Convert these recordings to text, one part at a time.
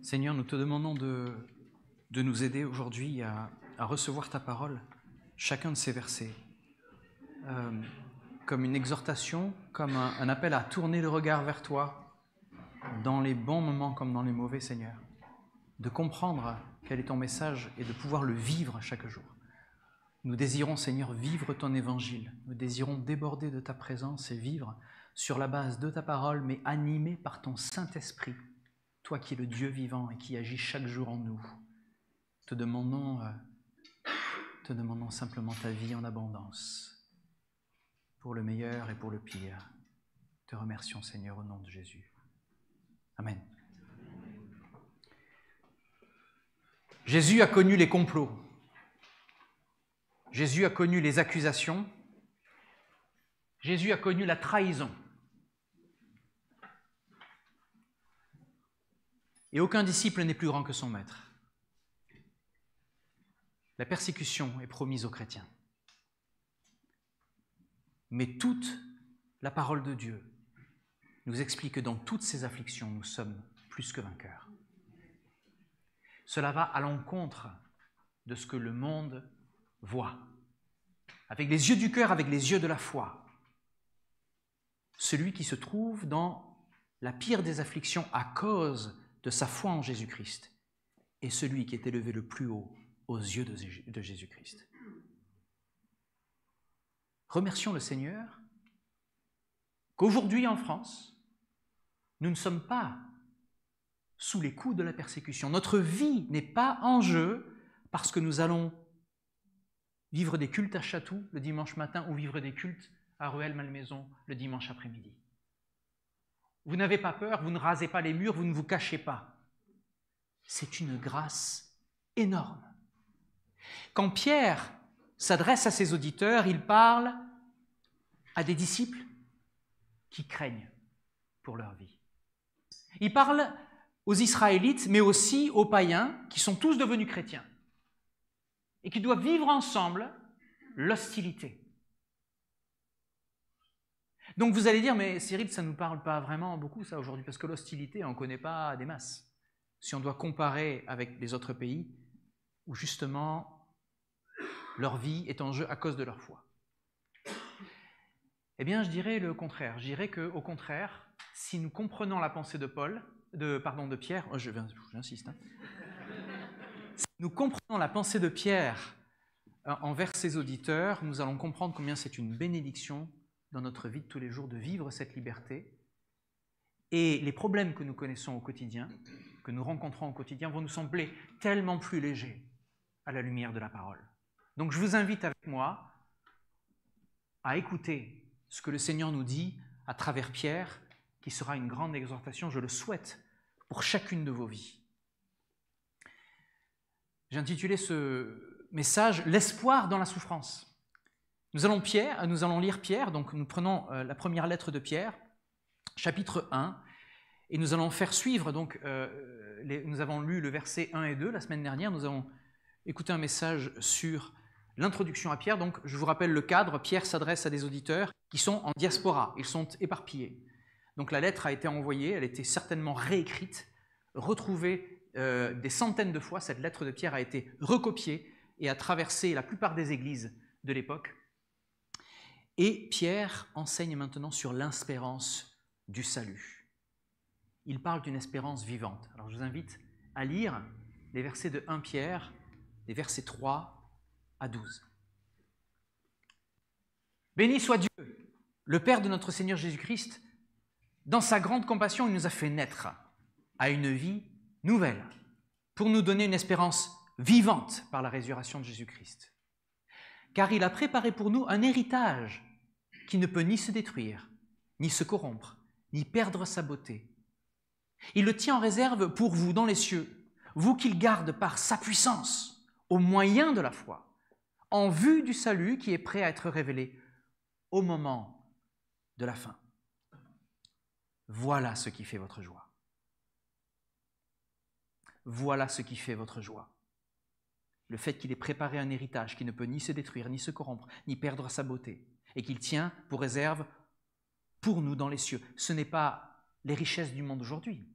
Seigneur, nous te demandons de nous aider aujourd'hui à recevoir ta parole, chacun de ces versets, comme une exhortation, comme un appel à tourner le regard vers toi, dans les bons moments comme dans les mauvais, Seigneur, de comprendre quel est ton message et de pouvoir le vivre chaque jour. Nous désirons, Seigneur, vivre ton évangile. Nous désirons déborder de ta présence et vivre sur la base de ta parole, mais animés par ton Saint-Esprit, toi qui es le Dieu vivant et qui agit chaque jour en nous. Te demandons simplement ta vie en abondance, pour le meilleur et pour le pire. Te remercions, Seigneur, au nom de Jésus. Amen. Jésus a connu les complots. Jésus a connu les accusations. Jésus a connu la trahison. Et aucun disciple n'est plus grand que son maître. La persécution est promise aux chrétiens. Mais toute la parole de Dieu nous explique que dans toutes ces afflictions, nous sommes plus que vainqueurs. Cela va à l'encontre de ce que le monde voit. Avec les yeux du cœur, avec les yeux de la foi. Celui qui se trouve dans la pire des afflictions à cause de sa foi en Jésus-Christ est celui qui est élevé le plus haut aux yeux de Jésus-Christ. Remercions le Seigneur qu'aujourd'hui en France, nous ne sommes pas sous les coups de la persécution. Notre vie n'est pas en jeu parce que nous allons vivre des cultes à Chatou le dimanche matin ou vivre des cultes à Rueil-Malmaison le dimanche après-midi. Vous n'avez pas peur, vous ne rasez pas les murs, vous ne vous cachez pas. C'est une grâce énorme. Quand Pierre s'adresse à ses auditeurs, il parle à des disciples qui craignent pour leur vie. Il parle aux Israélites, mais aussi aux païens, qui sont tous devenus chrétiens, et qui doivent vivre ensemble l'hostilité. Donc vous allez dire, mais Cyril, ça ne nous parle pas vraiment beaucoup ça aujourd'hui, parce que l'hostilité, on ne connaît pas des masses. Si on doit comparer avec les autres pays, où justement leur vie est en jeu à cause de leur foi. Eh bien, je dirais le contraire. Je dirais qu'au contraire, si nous comprenons la pensée de Pierre, j'insiste, si nous comprenons la pensée de Pierre envers ses auditeurs, nous allons comprendre combien c'est une bénédiction dans notre vie de tous les jours de vivre cette liberté. Et les problèmes que nous connaissons au quotidien, que nous rencontrons au quotidien, vont nous sembler tellement plus légers à la lumière de la parole. Donc je vous invite avec moi à écouter ce que le Seigneur nous dit à travers Pierre, qui sera une grande exhortation, je le souhaite, pour chacune de vos vies. J'ai intitulé ce message « L'espoir dans la souffrance ». Nous allons lire Pierre, donc nous prenons la première lettre de Pierre, chapitre 1, et nous allons faire suivre, donc nous avons lu le verset 1 et 2 la semaine dernière, nous avons écouté un message sur l'introduction à Pierre. Donc je vous rappelle le cadre, Pierre s'adresse à des auditeurs qui sont en diaspora, ils sont éparpillés. Donc la lettre a été envoyée, elle a été certainement réécrite, retrouvée des centaines de fois, cette lettre de Pierre a été recopiée et a traversé la plupart des églises de l'époque. Et Pierre enseigne maintenant sur l'espérance du salut. Il parle d'une espérance vivante. Alors je vous invite à lire les versets de 1 Pierre, les versets 3 à 12. Béni soit Dieu, le Père de notre Seigneur Jésus-Christ. Dans sa grande compassion, il nous a fait naître à une vie nouvelle pour nous donner une espérance vivante par la résurrection de Jésus-Christ. Car il a préparé pour nous un héritage qui ne peut ni se détruire, ni se corrompre, ni perdre sa beauté. Il le tient en réserve pour vous dans les cieux, vous qu'il garde par sa puissance, au moyen de la foi, en vue du salut qui est prêt à être révélé au moment de la fin. Voilà ce qui fait votre joie. Voilà ce qui fait votre joie. Le fait qu'il ait préparé un héritage qui ne peut ni se détruire, ni se corrompre, ni perdre sa beauté, et qu'il tient pour réserve pour nous dans les cieux. Ce n'est pas les richesses du monde aujourd'hui.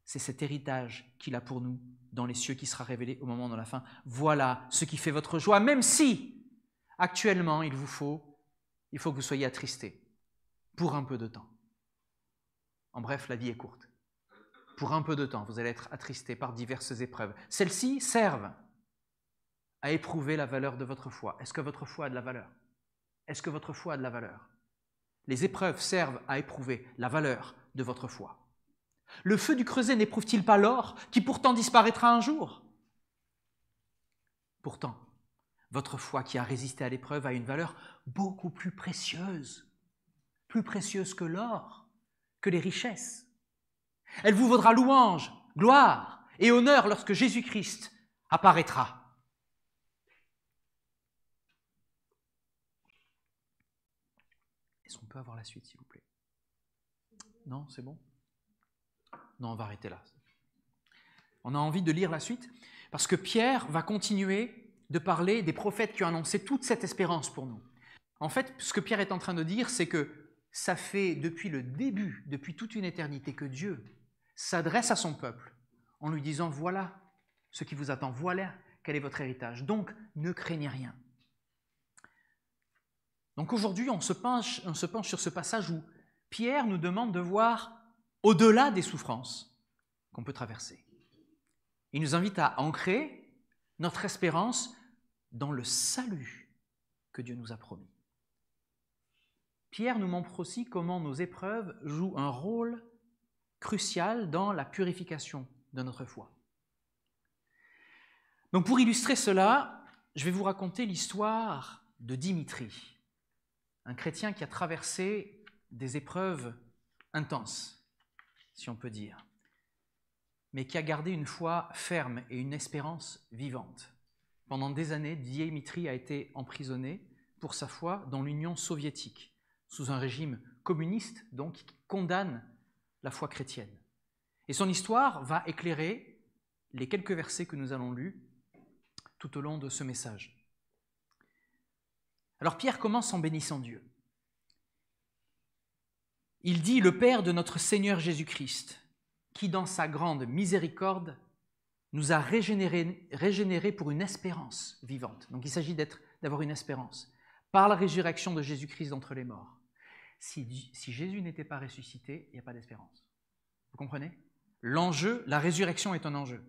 c'est cet héritage qu'il a pour nous dans les cieux qui sera révélé au moment de la fin. Voilà ce qui fait votre joie, même si actuellement il faut que vous soyez attristés pour un peu de temps. En bref, la vie est courte. Pour un peu de temps, vous allez être attristés par diverses épreuves. Celles-ci servent à éprouver la valeur de votre foi. Est-ce que votre foi a de la valeur? Est-ce que votre foi a de la valeur? Les épreuves servent à éprouver la valeur de votre foi. Le feu du creuset n'éprouve-t-il pas l'or, qui pourtant disparaîtra un jour? Pourtant, votre foi qui a résisté à l'épreuve a une valeur beaucoup plus précieuse que l'or, que les richesses. Elle vous vaudra louange, gloire et honneur lorsque Jésus-Christ apparaîtra. Est-ce qu'on peut avoir la suite, s'il vous plaît? Non, c'est bon? Non, on va arrêter là. On a envie de lire la suite parce que Pierre va continuer de parler des prophètes qui ont annoncé toute cette espérance pour nous. En fait, ce que Pierre est en train de dire, c'est que ça fait depuis le début, depuis toute une éternité, que Dieu s'adresse à son peuple en lui disant « Voilà ce qui vous attend, voilà quel est votre héritage, donc ne craignez rien ». Donc aujourd'hui, on se penche sur ce passage où Pierre nous demande de voir au-delà des souffrances qu'on peut traverser. Il nous invite à ancrer notre espérance dans le salut que Dieu nous a promis. Pierre nous montre aussi comment nos épreuves jouent un rôle crucial dans la purification de notre foi. Donc pour illustrer cela, je vais vous raconter l'histoire de Dimitri, un chrétien qui a traversé des épreuves intenses, si on peut dire, mais qui a gardé une foi ferme et une espérance vivante. Pendant des années, Dimitri a été emprisonné pour sa foi dans l'Union soviétique, sous un régime communiste, donc, qui condamne la foi chrétienne. Et son histoire va éclairer les quelques versets que nous allons lus tout au long de ce message. Alors Pierre commence en bénissant Dieu. Il dit « Le Père de notre Seigneur Jésus-Christ, qui dans sa grande miséricorde nous a régénérés pour une espérance vivante. » Donc il s'agit d'avoir une espérance par la résurrection de Jésus-Christ d'entre les morts. Si Jésus n'était pas ressuscité, il n'y a pas d'espérance. Vous comprenez? L'enjeu, la résurrection est un enjeu.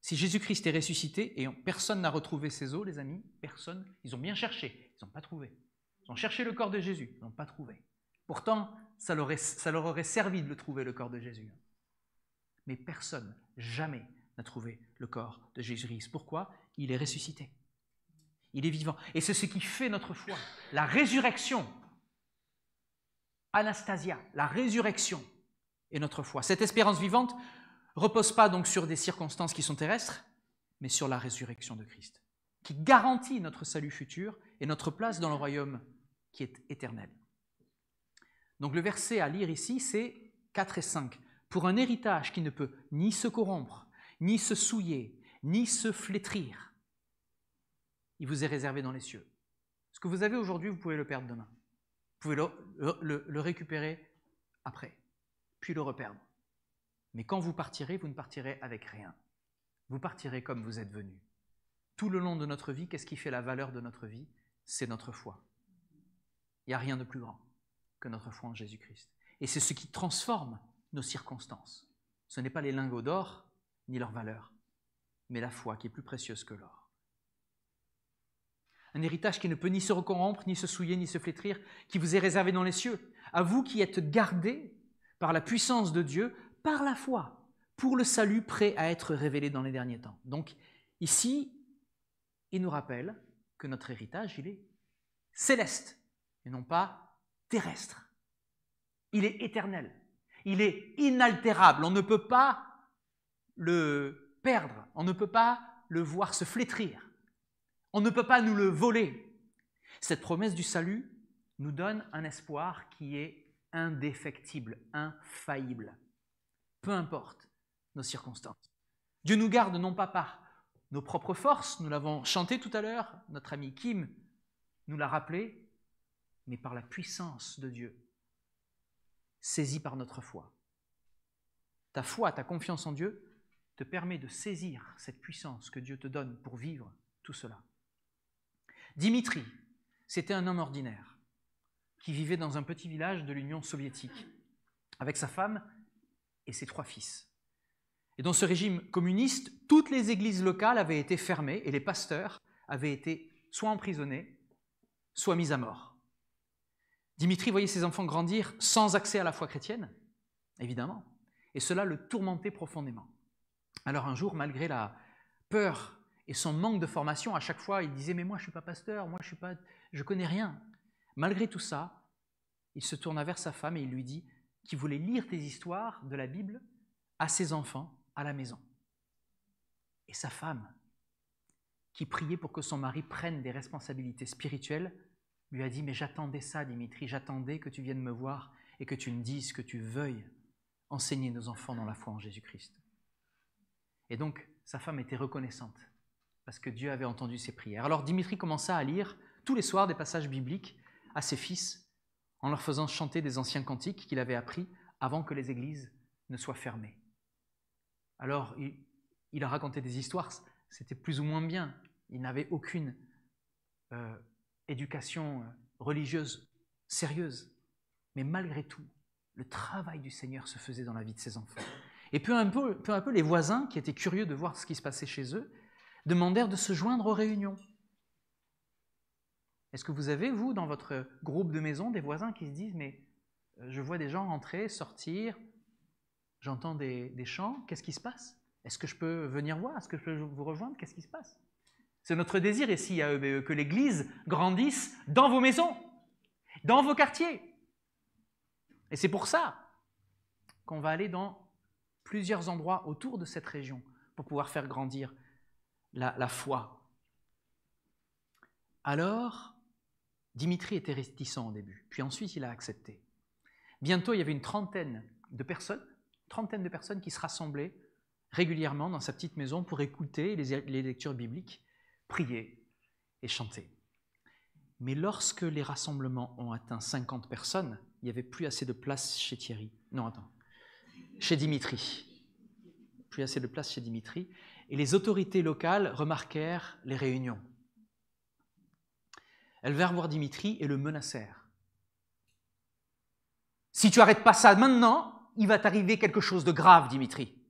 Si Jésus-Christ est ressuscité, et personne n'a retrouvé ses os, les amis, personne, ils ont bien cherché, ils n'ont pas trouvé. Ils ont cherché le corps de Jésus, ils n'ont pas trouvé. Pourtant, ça leur aurait servi de le trouver, le corps de Jésus. Mais personne, jamais, n'a trouvé le corps de Jésus-Christ. Pourquoi? Il est ressuscité. Il est vivant. Et c'est ce qui fait notre foi. La résurrection, Anastasia, la résurrection est notre foi. Cette espérance vivante ne repose pas donc sur des circonstances qui sont terrestres, mais sur la résurrection de Christ, qui garantit notre salut futur et notre place dans le royaume qui est éternel. Donc le verset à lire ici, c'est 4 et 5. « Pour un héritage qui ne peut ni se corrompre, ni se souiller, ni se flétrir, il vous est réservé dans les cieux. » Ce que vous avez aujourd'hui, vous pouvez le perdre demain. Vous pouvez le récupérer après, puis le reperdre. Mais quand vous partirez, vous ne partirez avec rien. Vous partirez comme vous êtes venu. Tout le long de notre vie, qu'est-ce qui fait la valeur de notre vie? C'est notre foi. Il n'y a rien de plus grand que notre foi en Jésus-Christ. Et c'est ce qui transforme nos circonstances. Ce n'est pas les lingots d'or, ni leur valeur, mais la foi qui est plus précieuse que l'or. Un héritage qui ne peut ni se corrompre, ni se souiller, ni se flétrir, qui vous est réservé dans les cieux. À vous qui êtes gardés par la puissance de Dieu, par la foi, pour le salut prêt à être révélé dans les derniers temps. Donc, ici, il nous rappelle que notre héritage, il est céleste, et non pas terrestre. Il est éternel. Il est inaltérable. On ne peut pas le perdre. On ne peut pas le voir se flétrir. On ne peut pas nous le voler. Cette promesse du salut nous donne un espoir qui est indéfectible, infaillible. Peu importe nos circonstances. Dieu nous garde non pas par nos propres forces, nous l'avons chanté tout à l'heure, notre ami Kim nous l'a rappelé, mais par la puissance de Dieu, saisi par notre foi. ta foi, ta confiance en Dieu te permet de saisir cette puissance que Dieu te donne pour vivre tout cela. Dimitri, c'était un homme ordinaire qui vivait dans un petit village de l'Union soviétique avec sa femme et ses 3 fils. Et dans ce régime communiste, toutes les églises locales avaient été fermées et les pasteurs avaient été soit emprisonnés, soit mis à mort. Dimitri voyait ses enfants grandir sans accès à la foi chrétienne, évidemment, et cela le tourmentait profondément. Alors un jour, malgré la peur et son manque de formation, à chaque fois, il disait « Mais moi, je ne suis pas pasteur, moi, je connais rien. » Malgré tout ça, il se tourna vers sa femme et il lui dit qu'il voulait lire des histoires de la Bible à ses enfants à la maison. Et sa femme, qui priait pour que son mari prenne des responsabilités spirituelles, lui a dit « Mais j'attendais ça, Dimitri, j'attendais que tu viennes me voir et que tu me dises que tu veuilles enseigner nos enfants dans la foi en Jésus-Christ. » Et donc, sa femme était reconnaissante parce que Dieu avait entendu ses prières. Alors Dimitri commença à lire tous les soirs des passages bibliques à ses fils en leur faisant chanter des anciens cantiques qu'il avait appris avant que les églises ne soient fermées. Alors, il a raconté des histoires, c'était plus ou moins bien. Il n'avait aucune éducation religieuse sérieuse. Mais malgré tout, le travail du Seigneur se faisait dans la vie de ses enfants. Et peu à peu, les voisins, qui étaient curieux de voir ce qui se passait chez eux, demandèrent de se joindre aux réunions. Est-ce que vous avez, vous, dans votre groupe de maison, des voisins qui se disent « Mais je vois des gens entrer, sortir, j'entends des chants, qu'est-ce qui se passe? Est-ce que je peux venir voir? Est-ce que je peux vous rejoindre? Qu'est-ce qui se passe ?» C'est notre désir ici à EBE, que l'Église grandisse dans vos maisons, dans vos quartiers. Et c'est pour ça qu'on va aller dans plusieurs endroits autour de cette région pour pouvoir faire grandir la foi. Alors, Dimitri était réticent au début, puis ensuite il a accepté. Bientôt, il y avait une trentaine de personnes qui se rassemblaient régulièrement dans sa petite maison pour écouter les lectures bibliques, prier et chanter. Mais lorsque les rassemblements ont atteint 50 personnes, il n'y avait plus assez de place chez Dimitri. Plus assez de place chez Dimitri. Et les autorités locales remarquèrent les réunions. Elles vinrent voir Dimitri et le menacèrent. « Si tu n'arrêtes pas ça maintenant, il va t'arriver quelque chose de grave, Dimitri. »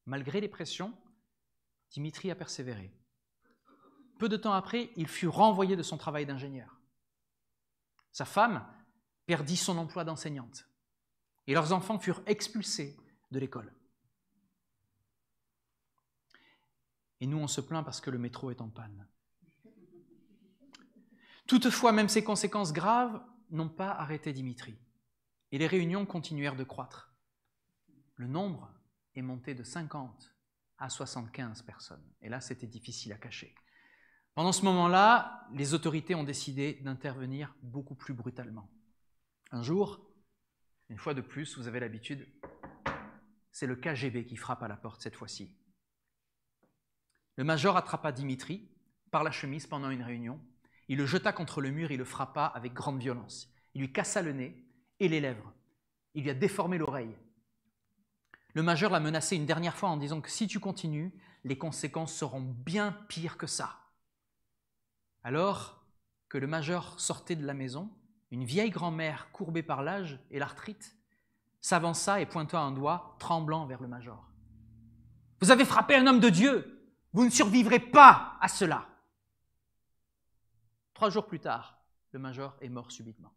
Malgré les pressions, Dimitri a persévéré. Peu de temps après, il fut renvoyé de son travail d'ingénieur. Sa femme perdit son emploi d'enseignante et leurs enfants furent expulsés de l'école. Et nous, on se plaint parce que le métro est en panne. Toutefois, même ces conséquences graves n'ont pas arrêté Dimitri. Et les réunions continuèrent de croître. Le nombre est monté de 50 à 75 personnes. Et là, c'était difficile à cacher. Pendant ce moment-là, les autorités ont décidé d'intervenir beaucoup plus brutalement. Un jour, une fois de plus, vous avez l'habitude, c'est le KGB qui frappe à la porte cette fois-ci. Le major attrapa Dimitri par la chemise pendant une réunion. Il le jeta contre le mur et le frappa avec grande violence. Il lui cassa le nez et les lèvres. Il lui a déformé l'oreille. Le major l'a menacé une dernière fois en disant que si tu continues, les conséquences seront bien pires que ça. Alors que le major sortait de la maison, une vieille grand-mère courbée par l'âge et l'arthrite s'avança et pointa un doigt tremblant vers le major. « Vous avez frappé un homme de Dieu, vous ne survivrez pas à cela !» 3 jours plus tard, le major est mort subitement.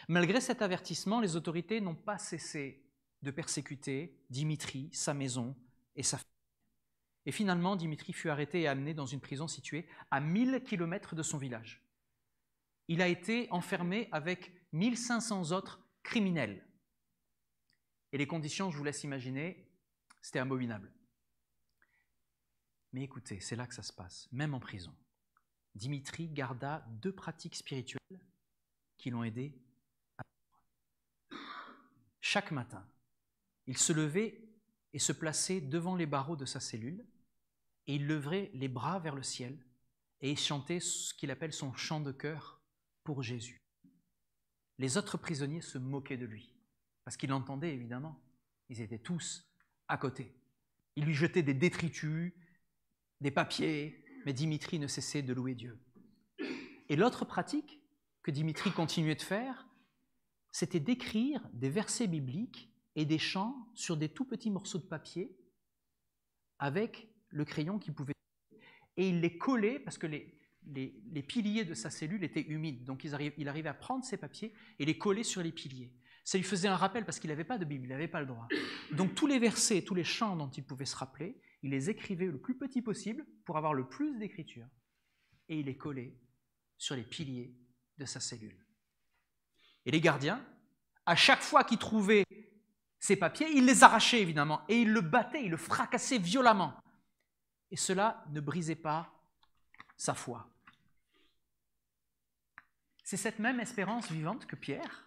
Malgré cet avertissement, les autorités n'ont pas cessé de persécuter Dimitri, sa maison et sa famille. Et finalement, Dimitri fut arrêté et amené dans une prison située à 1000 km de son village. Il a été enfermé avec 1500 autres criminels. Et les conditions, je vous laisse imaginer, c'était abominable. Mais écoutez, c'est là que ça se passe, même en prison. Dimitri garda 2 pratiques spirituelles qui l'ont aidé à vivre. Chaque matin, il se levait et se plaçait devant les barreaux de sa cellule et il levait les bras vers le ciel et il chantait ce qu'il appelle son chant de cœur pour Jésus. Les autres prisonniers se moquaient de lui parce qu'il entendait évidemment, Ils étaient tous à côté. Ils lui jetaient des détritus, des papiers, mais Dimitri ne cessait de louer Dieu. Et l'autre pratique que Dimitri continuait de faire, c'était d'écrire des versets bibliques et des chants sur des tout petits morceaux de papier avec le crayon qu'il pouvait. Et il les collait parce que les piliers de sa cellule étaient humides. Donc il arrivait à prendre ces papiers et les coller sur les piliers. Ça lui faisait un rappel parce qu'il n'avait pas de Bible, il n'avait pas le droit. Donc tous les versets, tous les chants dont il pouvait se rappeler, il les écrivait le plus petit possible pour avoir le plus d'écriture. Et il les collait sur les piliers de sa cellule. Et les gardiens, à chaque fois qu'ils trouvaient ces papiers, ils les arrachaient évidemment et ils le battaient, ils le fracassaient violemment. Et cela ne brisait pas sa foi. C'est cette même espérance vivante que Pierre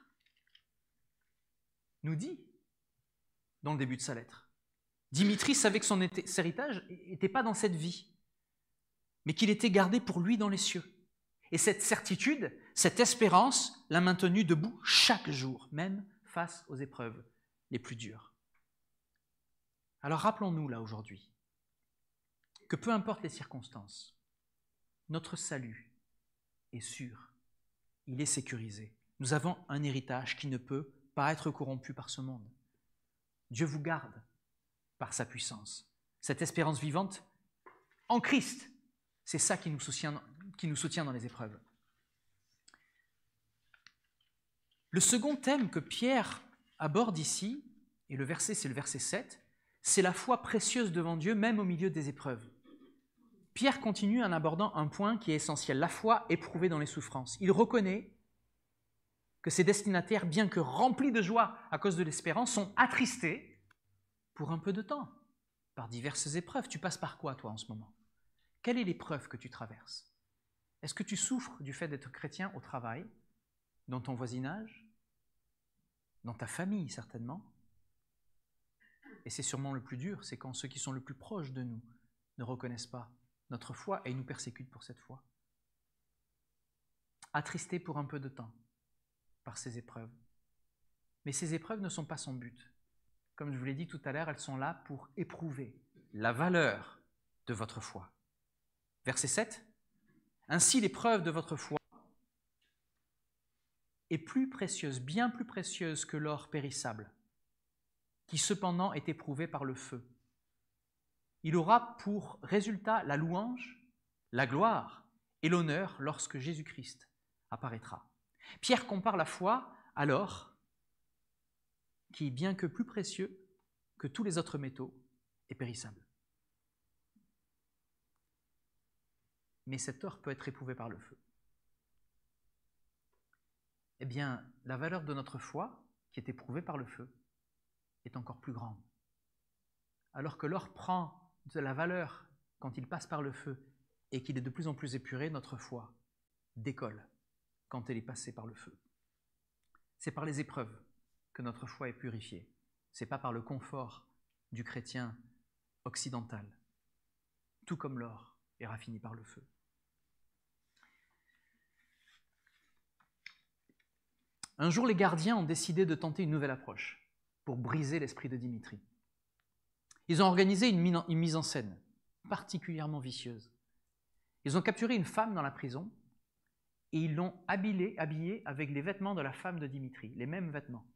nous dit dans le début de sa lettre. Dimitri savait que son héritage n'était pas dans cette vie, mais qu'il était gardé pour lui dans les cieux. Et cette certitude, cette espérance l'a maintenu debout chaque jour, même face aux épreuves les plus dures. Alors rappelons-nous là aujourd'hui que peu importe les circonstances, notre salut est sûr, il est sécurisé. Nous avons un héritage qui ne peut pas être corrompu par ce monde. Dieu vous garde par sa puissance. Cette espérance vivante en Christ, c'est ça qui nous soutient dans les épreuves. Le second thème que Pierre aborde ici, et c'est le verset 7, c'est la foi précieuse devant Dieu, même au milieu des épreuves. Pierre continue en abordant un point qui est essentiel, la foi éprouvée dans les souffrances. Il reconnaît que ses destinataires, bien que remplis de joie à cause de l'espérance, sont attristés pour un peu de temps par diverses épreuves. Tu passes par quoi, toi, en ce moment ? Quelle est l'épreuve que tu traverses ? Est-ce que tu souffres du fait d'être chrétien au travail, dans ton voisinage, dans ta famille certainement ? Et c'est sûrement le plus dur, c'est quand ceux qui sont le plus proches de nous ne reconnaissent pas notre foi et nous persécutent pour cette foi. Attristé pour un peu de temps par ces épreuves. Mais ces épreuves ne sont pas son but. Comme je vous l'ai dit tout à l'heure, elles sont là pour éprouver la valeur de votre foi. Verset 7. Ainsi l'épreuve de votre foi est plus précieuse, bien plus précieuse que l'or périssable, qui cependant est éprouvé par le feu. Il aura pour résultat la louange, la gloire et l'honneur lorsque Jésus-Christ apparaîtra. Pierre compare la foi à l'or, qui, bien que plus précieux que tous les autres métaux, est périssable. Mais cet or peut être éprouvé par le feu. Eh bien, la valeur de notre foi, qui est éprouvée par le feu, est encore plus grande. Alors que l'or prend de la valeur quand il passe par le feu et qu'il est de plus en plus épuré, notre foi décolle quand elle est passée par le feu. C'est par les épreuves que notre foi est purifiée. Ce n'est pas par le confort du chrétien occidental, tout comme l'or est raffiné par le feu. Un jour, les gardiens ont décidé de tenter une nouvelle approche pour briser l'esprit de Dimitri. Ils ont organisé une mise en scène particulièrement vicieuse. Ils ont capturé une femme dans la prison et ils l'ont habillée avec les vêtements de la femme de Dimitri, les mêmes vêtements.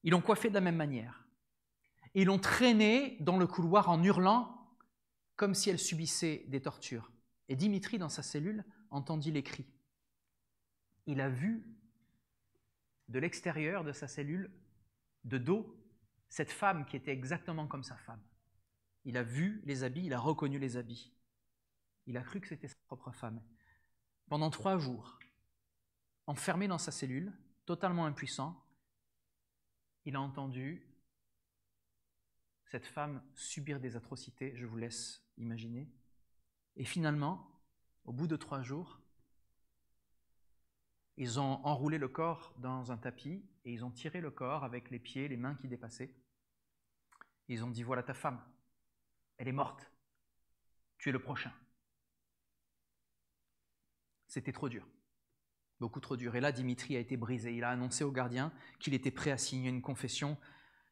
Ils l'ont coiffée de la même manière. Et ils l'ont traînée dans le couloir en hurlant comme si elle subissait des tortures. Et Dimitri, dans sa cellule, entendit les cris. Il a vu de l'extérieur de sa cellule, de dos, cette femme qui était exactement comme sa femme. Il a vu les habits, il a reconnu les habits. Il a cru que c'était sa propre femme. Pendant 3 jours, enfermé dans sa cellule, totalement impuissant, il a entendu cette femme subir des atrocités, je vous laisse imaginer. Et finalement, au bout de 3 jours, ils ont enroulé le corps dans un tapis et ils ont tiré le corps avec les pieds, les mains qui dépassaient. Ils ont dit, voilà ta femme, elle est morte, tu es le prochain. C'était trop dur, beaucoup trop dur. Et là, Dimitri a été brisé. Il a annoncé au gardien qu'il était prêt à signer une confession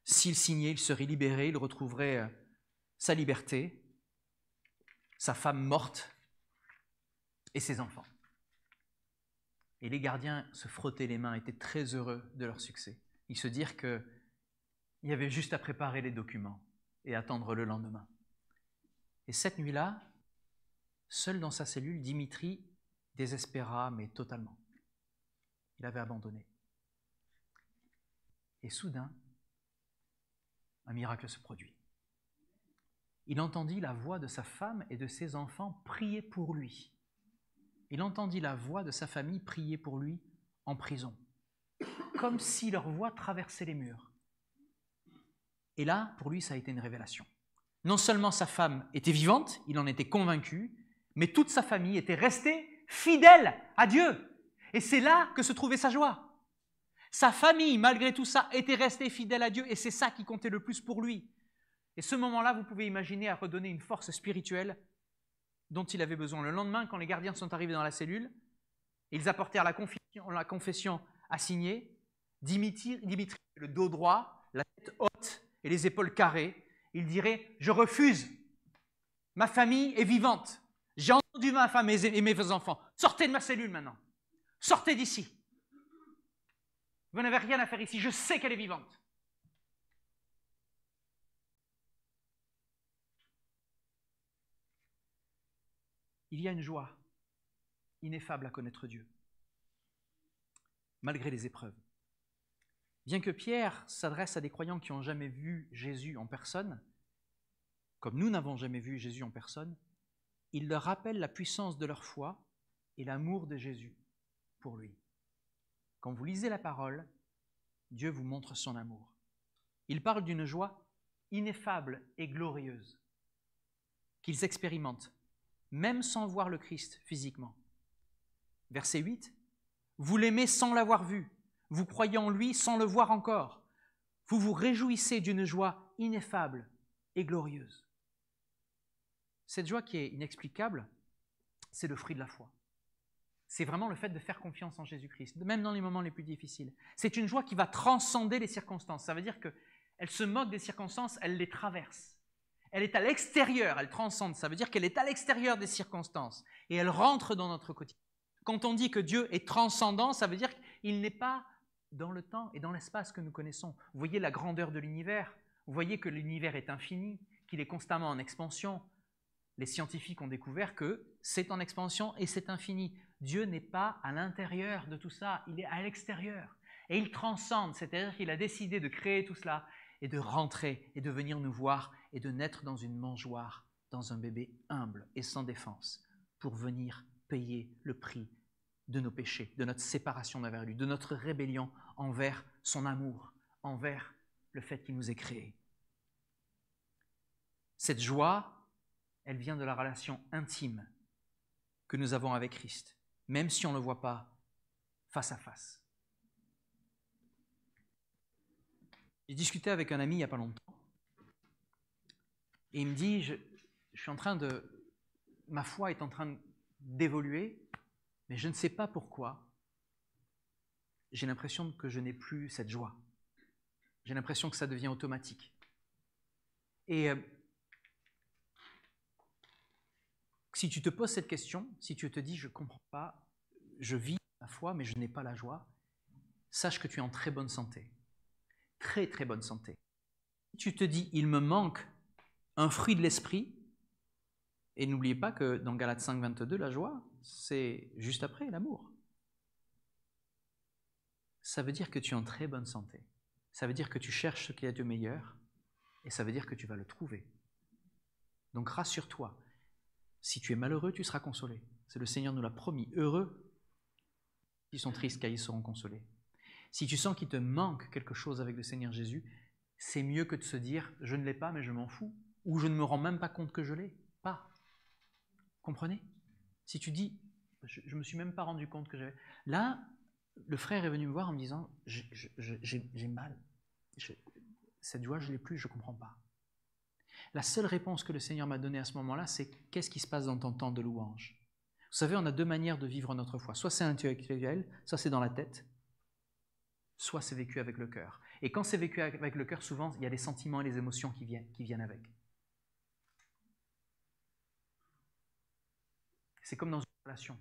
S'il signait, il serait libéré, il retrouverait sa liberté, sa femme morte et ses enfants. Et les gardiens se frottaient les mains, étaient très heureux de leur succès. Ils se dirent qu'il y avait juste à préparer les documents et attendre le lendemain. Et cette nuit-là, seul dans sa cellule, Dimitri désespéra, mais totalement. Il avait abandonné. Et soudain, un miracle se produit. Il entendit la voix de sa femme et de ses enfants prier pour lui. Il entendit la voix de sa famille prier pour lui en prison, comme si leur voix traversait les murs. Et là, pour lui, ça a été une révélation. Non seulement sa femme était vivante, il en était convaincu, mais toute sa famille était restée fidèle à Dieu. Et c'est là que se trouvait sa joie. Sa famille, malgré tout ça, était restée fidèle à Dieu et c'est ça qui comptait le plus pour lui. Et ce moment-là, vous pouvez imaginer, a redonné une force spirituelle dont il avait besoin. Le lendemain, quand les gardiens sont arrivés dans la cellule, ils apportèrent la confession à signer. Dimitri, le dos droit, la tête haute et les épaules carrées, il dirait « Je refuse, ma famille est vivante, j'ai entendu ma femme et mes enfants, sortez de ma cellule maintenant, sortez d'ici. Vous n'avez rien à faire ici, je sais qu'elle est vivante. » Il y a une joie ineffable à connaître Dieu, malgré les épreuves. Bien que Pierre s'adresse à des croyants qui n'ont jamais vu Jésus en personne, comme nous n'avons jamais vu Jésus en personne, il leur rappelle la puissance de leur foi et l'amour de Jésus pour lui. Quand vous lisez la parole, Dieu vous montre son amour. Il parle d'une joie ineffable et glorieuse qu'ils expérimentent, même sans voir le Christ physiquement. Verset 8, « Vous l'aimez sans l'avoir vu, vous croyez en lui sans le voir encore. Vous vous réjouissez d'une joie ineffable et glorieuse. » Cette joie qui est inexplicable, c'est le fruit de la foi. C'est vraiment le fait de faire confiance en Jésus-Christ, même dans les moments les plus difficiles. C'est une joie qui va transcender les circonstances. Ça veut dire qu'elle se moque des circonstances, elle les traverse. Elle est à l'extérieur, elle transcende. Ça veut dire qu'elle est à l'extérieur des circonstances et elle rentre dans notre quotidien. Quand on dit que Dieu est transcendant, ça veut dire qu'il n'est pas dans le temps et dans l'espace que nous connaissons. Vous voyez la grandeur de l'univers, vous voyez que l'univers est infini, qu'il est constamment en expansion. Les scientifiques ont découvert que c'est en expansion et c'est infini. Dieu n'est pas à l'intérieur de tout ça, il est à l'extérieur. Et il transcende, c'est-à-dire qu'il a décidé de créer tout cela et de rentrer et de venir nous voir et de naître dans une mangeoire, dans un bébé humble et sans défense, pour venir payer le prix de nos péchés, de notre séparation d'envers lui, de notre rébellion envers son amour, envers le fait qu'il nous ait créés. Cette joie, elle vient de la relation intime que nous avons avec Christ, même si on ne le voit pas face à face. J'ai discuté avec un ami il n'y a pas longtemps, et il me dit, ma foi est en train d'évoluer, mais je ne sais pas pourquoi, j'ai l'impression que je n'ai plus cette joie. J'ai l'impression que ça devient automatique. Et si tu te poses cette question, si tu te dis, je ne comprends pas, je vis ma foi, mais je n'ai pas la joie, sache que tu es en très bonne santé. Très, très bonne santé. Si tu te dis, il me manque un fruit de l'esprit, et n'oubliez pas que dans Galates 5, 22, la joie, c'est juste après l'amour. Ça veut dire que tu es en très bonne santé. Ça veut dire que tu cherches ce qu'il y a de meilleur, et ça veut dire que tu vas le trouver. Donc rassure-toi. Si tu es malheureux, tu seras consolé. C'est le Seigneur nous l'a promis. Heureux qui sont tristes, car ils seront consolés. Si tu sens qu'il te manque quelque chose avec le Seigneur Jésus, c'est mieux que de se dire « je ne l'ai pas, mais je m'en fous » ou « je ne me rends même pas compte que je l'ai ». Pas. Comprenez? Si tu dis « je ne me suis même pas rendu compte que j'avais… » Là, le frère est venu me voir en me disant « j'ai mal. Cette joie, je ne l'ai plus, je ne comprends pas. » La seule réponse que le Seigneur m'a donnée à ce moment-là, c'est « qu'est-ce qui se passe dans ton temps de louange ?» Vous savez, on a deux manières de vivre notre foi. Soit c'est intellectuel, soit c'est dans la tête, soit c'est vécu avec le cœur. Et quand c'est vécu avec le cœur, souvent, il y a les sentiments et les émotions qui viennent avec. C'est comme dans une relation.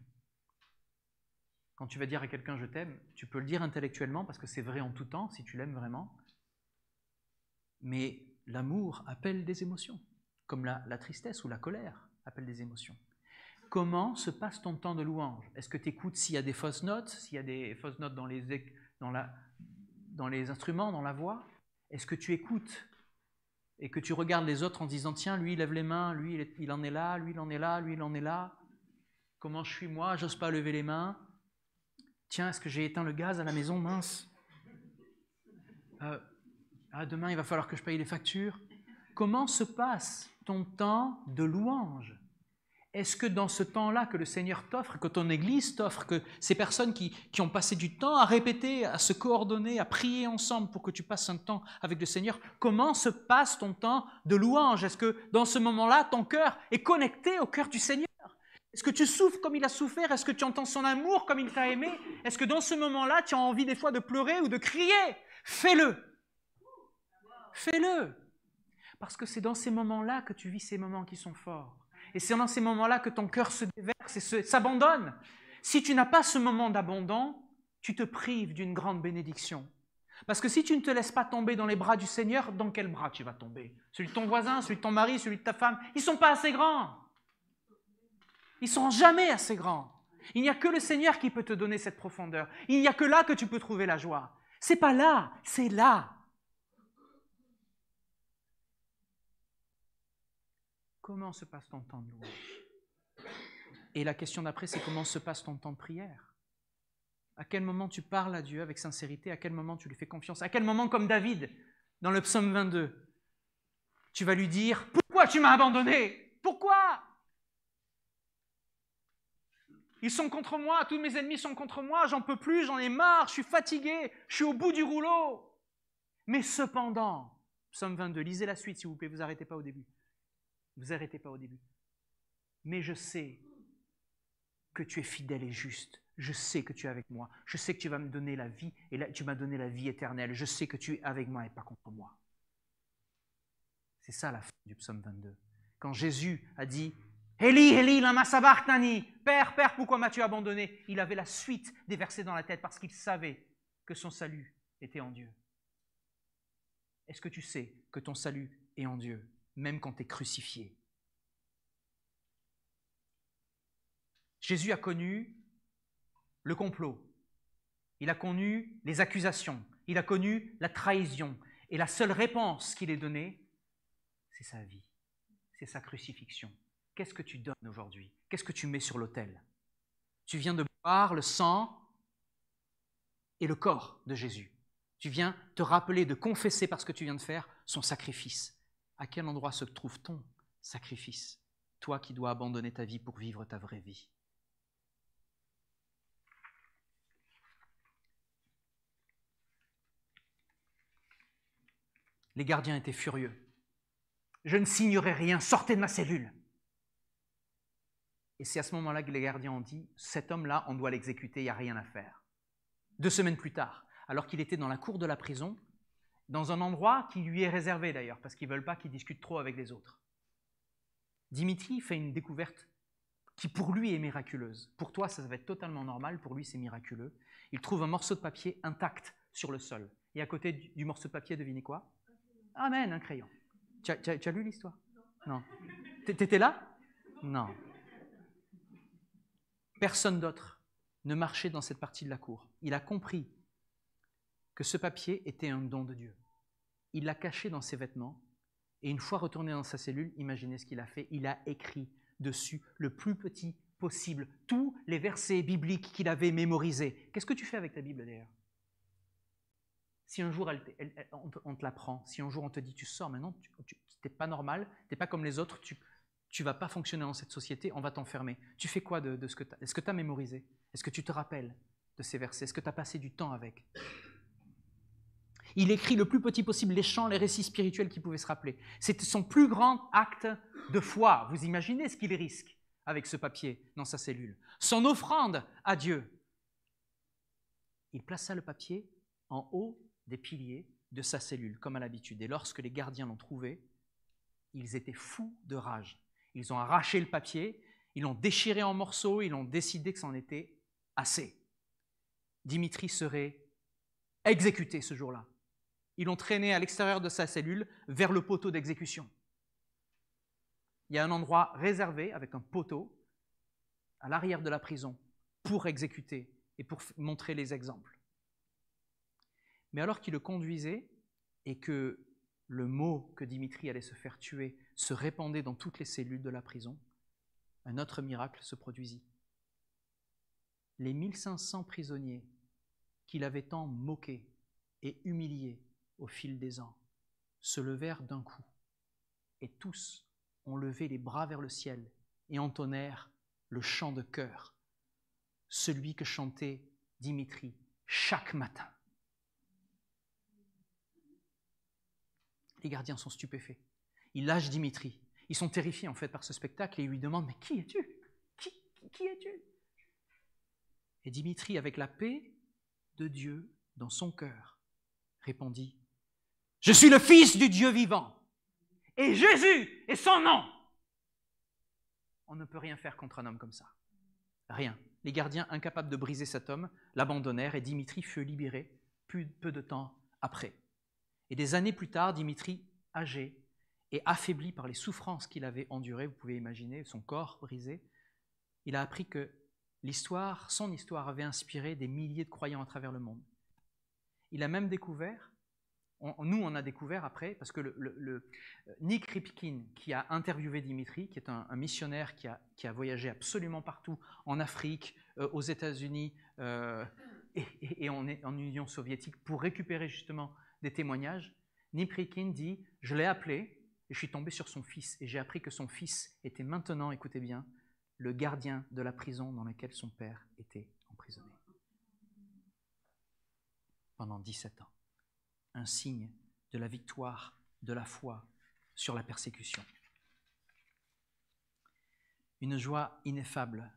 Quand tu vas dire à quelqu'un « je t'aime », tu peux le dire intellectuellement parce que c'est vrai en tout temps, si tu l'aimes vraiment. Mais l'amour appelle des émotions, comme la tristesse ou la colère appellent des émotions. Comment se passe ton temps de louange? Est-ce que tu écoutes s'il y a des fausses notes, s'il y a des fausses notes dans les instruments, dans la voix? Est-ce que tu écoutes et que tu regardes les autres en disant « tiens, lui il lève les mains, lui il en est là, lui il en est là, lui il en est là. Comment je suis moi, j'ose pas lever les mains. Tiens, est-ce que j'ai éteint le gaz à la maison, mince. Demain il va falloir que je paye les factures. » Comment se passe ton temps de louange? Est-ce que dans ce temps-là que le Seigneur t'offre, que ton Église t'offre, que ces personnes qui ont passé du temps à répéter, à se coordonner, à prier ensemble pour que tu passes un temps avec le Seigneur, comment se passe ton temps de louange? Est-ce que dans ce moment-là, ton cœur est connecté au cœur du Seigneur? Est-ce que tu souffres comme il a souffert? Est-ce que tu entends son amour comme il t'a aimé? Est-ce que dans ce moment-là, tu as envie des fois de pleurer ou de crier? Fais-le! Fais-le! Parce que c'est dans ces moments-là que tu vis ces moments qui sont forts. Et c'est dans ces moments-là que ton cœur se déverse et s'abandonne. Si tu n'as pas ce moment d'abandon, tu te prives d'une grande bénédiction. Parce que si tu ne te laisses pas tomber dans les bras du Seigneur, dans quel bras tu vas tomber? Celui de ton voisin, celui de ton mari, celui de ta femme? Ils ne sont pas assez grands. Ils ne seront jamais assez grands. Il n'y a que le Seigneur qui peut te donner cette profondeur. Il n'y a que là que tu peux trouver la joie. Ce n'est pas là, c'est là. Comment se passe ton temps de louange? Et la question d'après, c'est comment se passe ton temps de prière? À quel moment tu parles à Dieu avec sincérité? À quel moment tu lui fais confiance? À quel moment, comme David, dans le psaume 22, tu vas lui dire « Pourquoi tu m'as abandonné? Pourquoi? Ils sont contre moi, tous mes ennemis sont contre moi, j'en peux plus, j'en ai marre, je suis fatigué, je suis au bout du rouleau. Mais cependant, psaume 22, lisez la suite s'il vous plaît, vous n'arrêtez pas au début. Vous n'arrêtez pas au début. Mais je sais que tu es fidèle et juste. Je sais que tu es avec moi. Je sais que tu vas me donner la vie et là, tu m'as donné la vie éternelle. Je sais que tu es avec moi et pas contre moi. C'est ça la fin du psaume 22. Quand Jésus a dit « Eli, Eli, lama sabachthani » « Père, Père, pourquoi m'as-tu abandonné ?» Il avait la suite des versets dans la tête parce qu'il savait que son salut était en Dieu. Est-ce que tu sais que ton salut est en Dieu, même quand tu es crucifié? Jésus a connu le complot, il a connu les accusations, il a connu la trahison. Et la seule réponse qu'il ait donnée, c'est sa vie, c'est sa crucifixion. Qu'est-ce que tu donnes aujourd'hui? Qu'est-ce que tu mets sur l'autel? Tu viens de boire le sang et le corps de Jésus. Tu viens te rappeler, de confesser par ce que tu viens de faire, son sacrifice. À quel endroit se trouve ton sacrifice? Toi qui dois abandonner ta vie pour vivre ta vraie vie. Les gardiens étaient furieux. Je ne signerai rien, sortez de ma cellule. Et c'est à ce moment-là que les gardiens ont dit, cet homme-là, on doit l'exécuter, il n'y a rien à faire. 2 semaines plus tard, alors qu'il était dans la cour de la prison, dans un endroit qui lui est réservé d'ailleurs, parce qu'ils ne veulent pas qu'il discute trop avec les autres. Dimitri fait une découverte qui pour lui est miraculeuse. Pour toi, ça va être totalement normal, pour lui c'est miraculeux. Il trouve un morceau de papier intact sur le sol. Et à côté du morceau de papier, devinez quoi? Amen, un crayon. Tu as lu l'histoire? Non. T'étais là? Non. Personne d'autre ne marchait dans cette partie de la cour. Il a compris que ce papier était un don de Dieu. Il l'a caché dans ses vêtements et une fois retourné dans sa cellule, imaginez ce qu'il a fait, il a écrit dessus le plus petit possible tous les versets bibliques qu'il avait mémorisés. Qu'est-ce que tu fais avec ta Bible d'ailleurs? Si un jour on te l'apprend, si un jour on te dit tu sors maintenant, tu n'es pas normal, tu n'es pas comme les autres, tu ne vas pas fonctionner dans cette société, on va t'enfermer. Tu fais quoi de ce que tu as? Est-ce que tu as mémorisé? Est-ce que tu te rappelles de ces versets? Est-ce que tu as passé du temps avec? Il écrit le plus petit possible les chants, les récits spirituels qu'il pouvait se rappeler. C'était son plus grand acte de foi. Vous imaginez ce qu'il risque avec ce papier dans sa cellule. Son offrande à Dieu. Il plaça le papier en haut des piliers de sa cellule, comme à l'habitude. Et lorsque les gardiens l'ont trouvé, ils étaient fous de rage. Ils ont arraché le papier, ils l'ont déchiré en morceaux, ils ont décidé que c'en était assez. Dimitri serait exécuté ce jour-là. Ils l'ont traîné à l'extérieur de sa cellule vers le poteau d'exécution. Il y a un endroit réservé avec un poteau à l'arrière de la prison pour exécuter et pour montrer les exemples. Mais alors qu'il le conduisait et que le mot que Dimitri allait se faire tuer se répandait dans toutes les cellules de la prison, un autre miracle se produisit. Les 1500 prisonniers qu'il avait tant moqués et humiliés au fil des ans se levèrent d'un coup et tous ont levé les bras vers le ciel et entonnèrent le chant de cœur, celui que chantait Dimitri chaque matin. Les gardiens sont stupéfaits. Ils lâchent Dimitri. Ils sont terrifiés en fait par ce spectacle et ils lui demandent « Mais qui es-tu ? Qui es-tu » Et Dimitri, avec la paix de Dieu dans son cœur, répondit « Je suis le Fils du Dieu vivant et Jésus est son nom !» On ne peut rien faire contre un homme comme ça. Rien. Les gardiens, incapables de briser cet homme, l'abandonnèrent et Dimitri fut libéré peu de temps après. Et des années plus tard, Dimitri, âgé et affaibli par les souffrances qu'il avait endurées, vous pouvez imaginer, son corps brisé, il a appris que son histoire avait inspiré des milliers de croyants à travers le monde. Il a même découvert, nous on a découvert après, parce que Nick Ripkin, qui a interviewé Dimitri, qui est un missionnaire qui a voyagé absolument partout, en Afrique, aux États-Unis et en Union soviétique, pour récupérer justement des témoignages, Nick Ripkin dit « Je l'ai appelé et je suis tombé sur son fils et j'ai appris que son fils était maintenant, écoutez bien, le gardien de la prison dans laquelle son père était emprisonné. » Pendant 17 ans. Un signe de la victoire de la foi sur la persécution. Une joie ineffable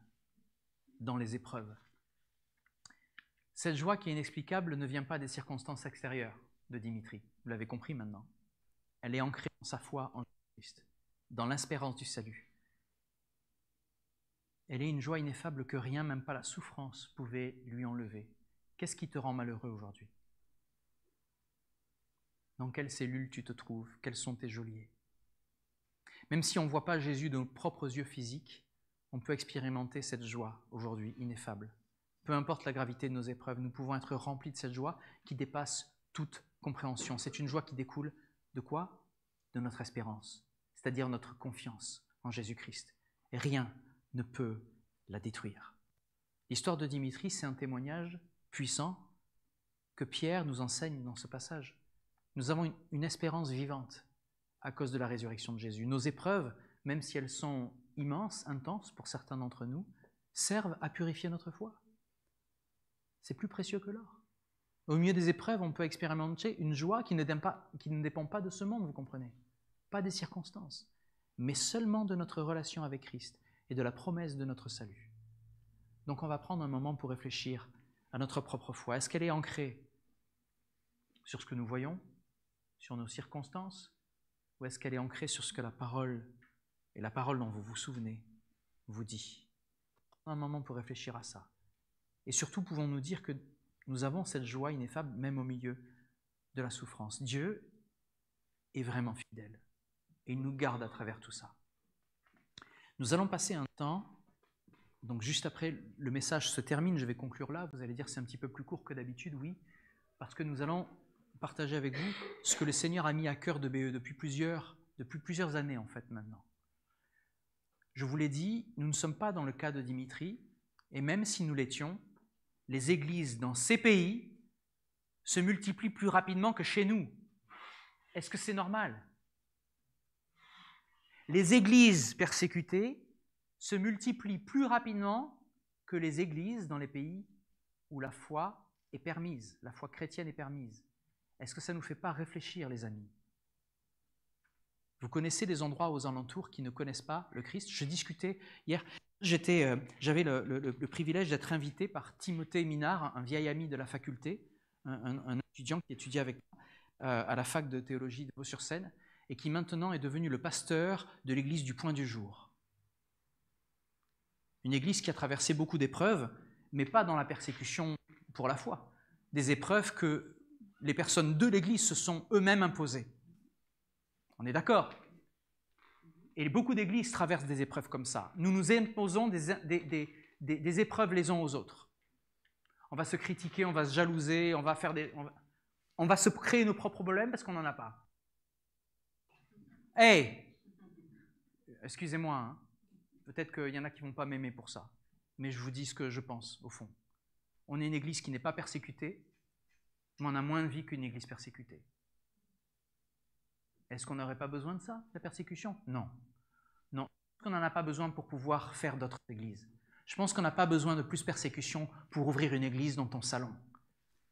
dans les épreuves. Cette joie qui est inexplicable ne vient pas des circonstances extérieures de Dimitri. Vous l'avez compris maintenant. Elle est ancrée dans sa foi en Jésus-Christ, dans l'espérance du salut. Elle est une joie ineffable que rien, même pas la souffrance, pouvait lui enlever. Qu'est-ce qui te rend malheureux aujourd'hui ? Dans quelle cellule tu te trouves? Quels sont tes geôliers? Même si on ne voit pas Jésus de nos propres yeux physiques, on peut expérimenter cette joie aujourd'hui ineffable. Peu importe la gravité de nos épreuves, nous pouvons être remplis de cette joie qui dépasse toute compréhension. C'est une joie qui découle de quoi? De notre espérance, c'est-à-dire notre confiance en Jésus-Christ. Et rien ne peut la détruire. L'histoire de Dimitri, c'est un témoignage puissant que Pierre nous enseigne dans ce passage. Nous avons une espérance vivante à cause de la résurrection de Jésus. Nos épreuves, même si elles sont immenses, intenses pour certains d'entre nous, servent à purifier notre foi. C'est plus précieux que l'or. Au milieu des épreuves, on peut expérimenter une joie qui ne dépend pas de ce monde, vous comprenez, pas des circonstances, mais seulement de notre relation avec Christ et de la promesse de notre salut. Donc on va prendre un moment pour réfléchir à notre propre foi. Est-ce qu'elle est ancrée sur ce que nous voyons, sur nos circonstances, ou est-ce qu'elle est ancrée sur ce que la parole, et la parole dont vous vous souvenez, vous dit? Un moment pour réfléchir à ça. Et surtout, pouvons-nous dire que nous avons cette joie ineffable même au milieu de la souffrance. Dieu est vraiment fidèle et il nous garde à travers tout ça. Nous allons passer un temps, donc juste après le message se termine, je vais conclure là, vous allez dire c'est un petit peu plus court que d'habitude, oui, parce que nous allons partager avec vous ce que le Seigneur a mis à cœur de BE depuis plusieurs années en fait maintenant. Je vous l'ai dit, nous ne sommes pas dans le cas de Dimitri, et même si nous l'étions, les églises dans ces pays se multiplient plus rapidement que chez nous. Est-ce que c'est normal? Les églises persécutées se multiplient plus rapidement que les églises dans les pays où la foi est permise, la foi chrétienne est permise. Est-ce que ça ne nous fait pas réfléchir, les amis? Vous connaissez des endroits aux alentours qui ne connaissent pas le Christ? Je discutais hier, j'avais le privilège d'être invité par Timothée Minard, un vieil ami de la faculté, un étudiant qui étudiait avec moi, à la fac de théologie de Vaux-sur-Seine et qui maintenant est devenu le pasteur de l'église du Point du Jour. Une église qui a traversé beaucoup d'épreuves, mais pas dans la persécution pour la foi. Des épreuves que les personnes de l'église se sont eux-mêmes imposées. On est d'accord? Et beaucoup d'églises traversent des épreuves comme ça. Nous nous imposons des épreuves les uns aux autres. On va se critiquer, on va se jalouser, on va se créer nos propres problèmes parce qu'on n'en a pas. Hey! Excusez-moi, hein. Peut-être qu'il y en a qui ne vont pas m'aimer pour ça, mais je vous dis ce que je pense, au fond. On est une église qui n'est pas persécutée, mais on a moins de vie qu'une église persécutée. Est-ce qu'on n'aurait pas besoin de ça, la persécution? Non. Non. Je pense qu'on n'en a pas besoin pour pouvoir faire d'autres églises. Je pense qu'on n'a pas besoin de plus de persécution pour ouvrir une église dans ton salon.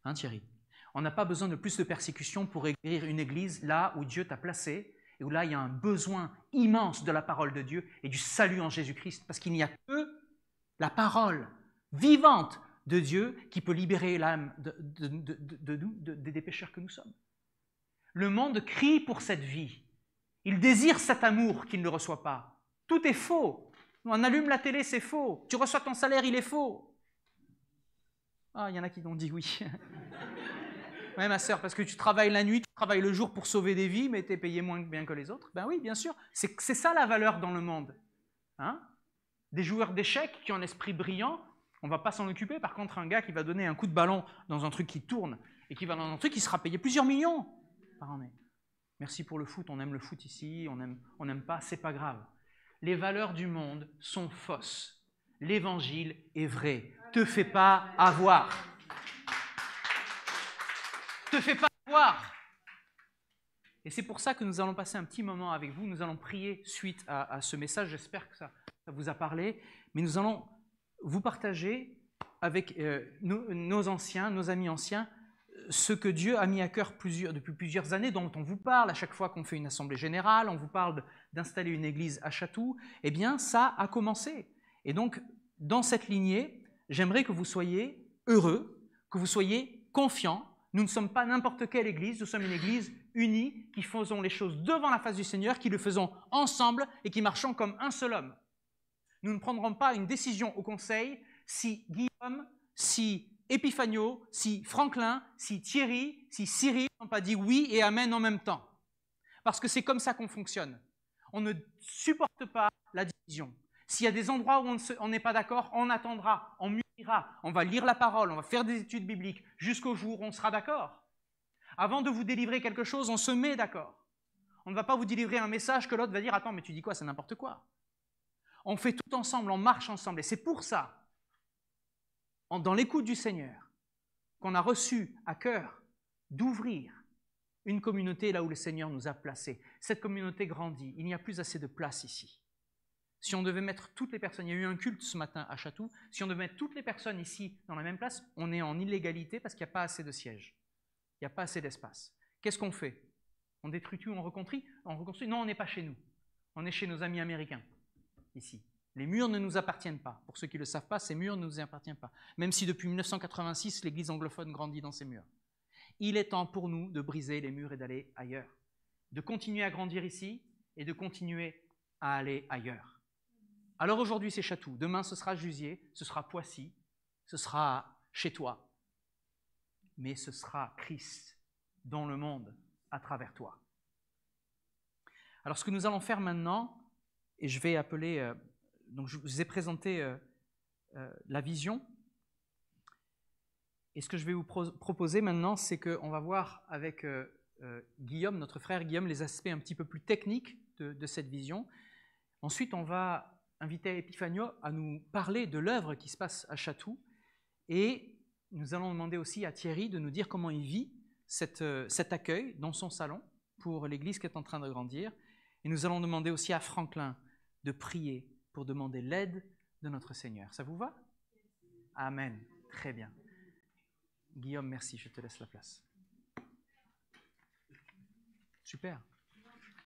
Hein, Thierry? On n'a pas besoin de plus de persécution pour ouvrir une église là où Dieu t'a placé et où là il y a un besoin immense de la parole de Dieu et du salut en Jésus-Christ, parce qu'il n'y a que la parole vivante de Dieu qui peut libérer l'âme des pécheurs que nous sommes. Le monde crie pour cette vie. Il désire cet amour qu'il ne reçoit pas. Tout est faux. On allume la télé, c'est faux. Tu reçois ton salaire, il est faux. Ah, il y en a qui ont dit oui. Oui, ma sœur, parce que tu travailles la nuit, tu travailles le jour pour sauver des vies, mais tu es payé moins bien que les autres. Ben oui, bien sûr. C'est ça la valeur dans le monde. Hein? Des joueurs d'échecs qui ont un esprit brillant, on ne va pas s'en occuper. Par contre, un gars qui va donner un coup de ballon dans un truc qui tourne et qui va dans un truc qui sera payé plusieurs millions par année. Merci pour le foot, on aime le foot ici, on n'aime pas, c'est pas grave. Les valeurs du monde sont fausses. L'évangile est vrai. Te fais pas avoir. Te fais pas avoir. Et c'est pour ça que nous allons passer un petit moment avec vous. Nous allons prier suite à ce message. J'espère que ça vous a parlé. Mais nous allons vous partager avec nos anciens, nos amis anciens, ce que Dieu a mis à cœur depuis plusieurs années, dont on vous parle à chaque fois qu'on fait une assemblée générale, on vous parle d'installer une église à Chatou. Eh bien, ça a commencé. Et donc, dans cette lignée, j'aimerais que vous soyez heureux, que vous soyez confiants. Nous ne sommes pas n'importe quelle église, nous sommes une église unie qui faisons les choses devant la face du Seigneur, qui le faisons ensemble et qui marchons comme un seul homme. Nous ne prendrons pas une décision au conseil si Guillaume, si Epifanio, si Franklin, si Thierry, si Cyril n'ont pas dit oui et amen en même temps. Parce que c'est comme ça qu'on fonctionne. On ne supporte pas la division. S'il y a des endroits où on n'est pas d'accord, on attendra, on mûrira, on va lire la parole, on va faire des études bibliques jusqu'au jour où on sera d'accord. Avant de vous délivrer quelque chose, on se met d'accord. On ne va pas vous délivrer un message que l'autre va dire « Attends, mais tu dis quoi? C'est n'importe quoi. » On fait tout ensemble, on marche ensemble. Et c'est pour ça, dans l'écoute du Seigneur, qu'on a reçu à cœur d'ouvrir une communauté là où le Seigneur nous a placés. Cette communauté grandit. Il n'y a plus assez de place ici. Si on devait mettre toutes les personnes, il y a eu un culte ce matin à Chatou, si on devait mettre toutes les personnes ici dans la même place, on est en illégalité parce qu'il n'y a pas assez de sièges. Il n'y a pas assez d'espace. Qu'est-ce qu'on fait? On détruit tout, on reconstruit? Non, on n'est pas chez nous. On est chez nos amis américains, ici. Les murs ne nous appartiennent pas. Pour ceux qui ne le savent pas, ces murs ne nous appartiennent pas. Même si depuis 1986, l'église anglophone grandit dans ces murs. Il est temps pour nous de briser les murs et d'aller ailleurs. De continuer à grandir ici et de continuer à aller ailleurs. Alors aujourd'hui, c'est Chatou. Demain, ce sera Jusier, ce sera Poissy, ce sera chez toi. Mais ce sera Christ dans le monde à travers toi. Alors ce que nous allons faire maintenant, et je vais appeler... donc je vous ai présenté la vision. Et ce que je vais vous proposer maintenant, c'est qu'on va voir avec Guillaume, notre frère Guillaume, les aspects un petit peu plus techniques de cette vision. Ensuite, on va inviter Epifanio à nous parler de l'œuvre qui se passe à Chatou. Et nous allons demander aussi à Thierry de nous dire comment il vit cet accueil dans son salon pour l'église qui est en train de grandir. Et nous allons demander aussi à Franklin de prier pour demander l'aide de notre Seigneur. Ça vous va? Amen. Très bien. Guillaume, merci, je te laisse la place. Super.